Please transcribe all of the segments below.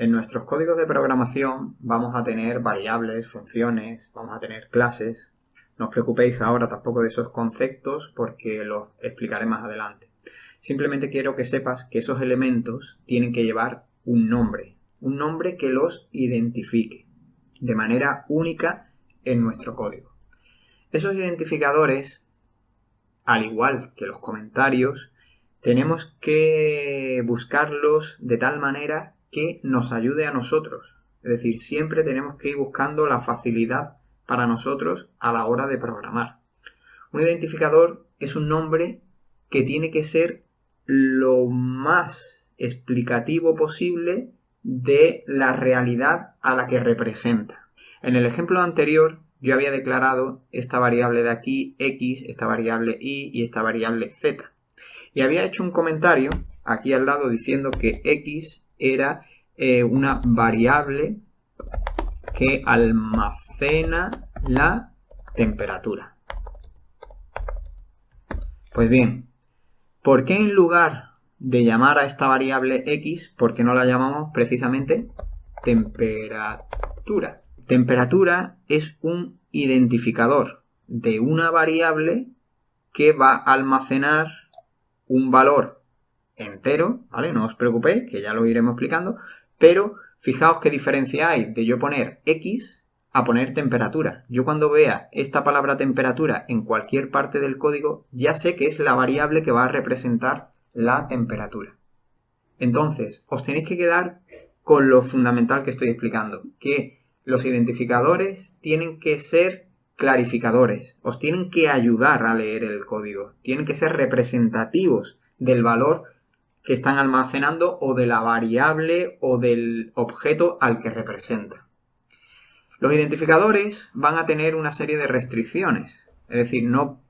En nuestros códigos de programación vamos a tener variables, funciones, vamos a tener clases. No os preocupéis ahora tampoco de esos conceptos porque los explicaré más adelante. Simplemente quiero que sepas que esos elementos tienen que llevar un nombre que los identifique de manera única en nuestro código. Esos identificadores, al igual que los comentarios, tenemos que buscarlos de tal manera que nos ayude a nosotros. Es decir, siempre tenemos que ir buscando la facilidad para nosotros a la hora de programar. Un identificador es un nombre que tiene que ser lo más explicativo posible de la realidad a la que representa. En el ejemplo anterior yo había declarado esta variable de aquí x, esta variable y y esta variable z. Y había hecho un comentario aquí al lado diciendo que x era una variable que almacena la temperatura. Pues bien, ¿por qué en lugar de llamar a esta variable x, por qué no la llamamos precisamente temperatura? Temperatura es un identificador de una variable que va a almacenar un valor entero, ¿vale? No os preocupéis, que ya lo iremos explicando, pero fijaos qué diferencia hay de yo poner x a poner temperatura. Yo cuando vea esta palabra temperatura en cualquier parte del código, ya sé que es la variable que va a representar la temperatura. Entonces, os tenéis que quedar con lo fundamental que estoy explicando, que los identificadores tienen que ser clarificadores, os tienen que ayudar a leer el código, tienen que ser representativos del valor que están almacenando o de la variable o del objeto al que representa. Los identificadores van a tener una serie de restricciones, es decir, no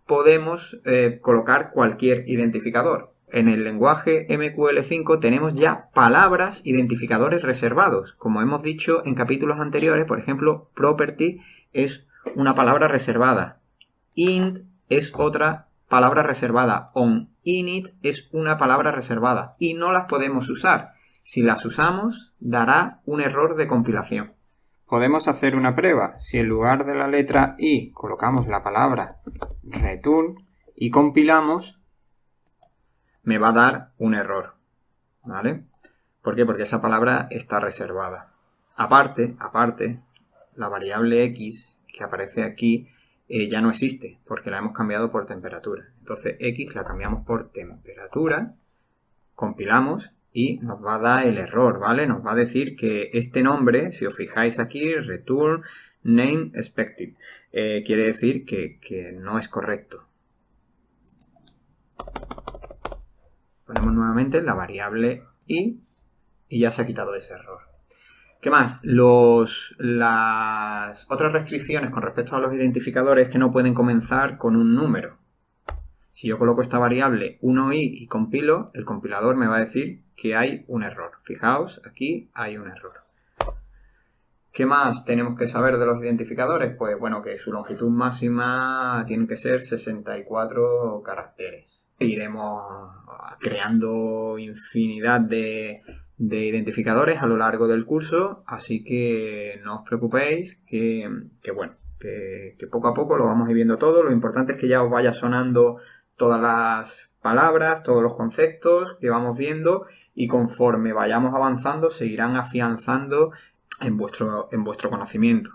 podemos colocar cualquier identificador. En el lenguaje MQL5 tenemos ya palabras identificadores reservados. Como hemos dicho en capítulos anteriores, por ejemplo, property es una palabra reservada. Int es otra palabra reservada. OnInit es una palabra reservada. Y no las podemos usar. Si las usamos, dará un error de compilación. Podemos hacer una prueba. Si en lugar de la letra I colocamos la palabra return y compilamos, me va a dar un error, ¿vale? ¿Por qué? Porque esa palabra está reservada. Aparte, la variable x que aparece aquí ya no existe, porque la hemos cambiado por temperatura. Entonces x la cambiamos por temperatura, compilamos y nos va a dar el error, ¿vale? Nos va a decir que este nombre, si os fijáis aquí, return name expected, quiere decir que no es correcto. Ponemos nuevamente la variable y ya se ha quitado ese error. ¿Qué más? Las otras restricciones con respecto a los identificadores es que no pueden comenzar con un número. Si yo coloco esta variable 1i y compilo, el compilador me va a decir que hay un error. Fijaos, aquí hay un error. ¿Qué más tenemos que saber de los identificadores? Pues bueno, que su longitud máxima tiene que ser 64 caracteres. Iremos creando infinidad de identificadores a lo largo del curso, así que no os preocupéis, que poco a poco lo vamos a ir viendo todo. Lo importante es que ya os vaya sonando todas las palabras, todos los conceptos que vamos viendo, y conforme vayamos avanzando se irán afianzando en vuestro conocimiento.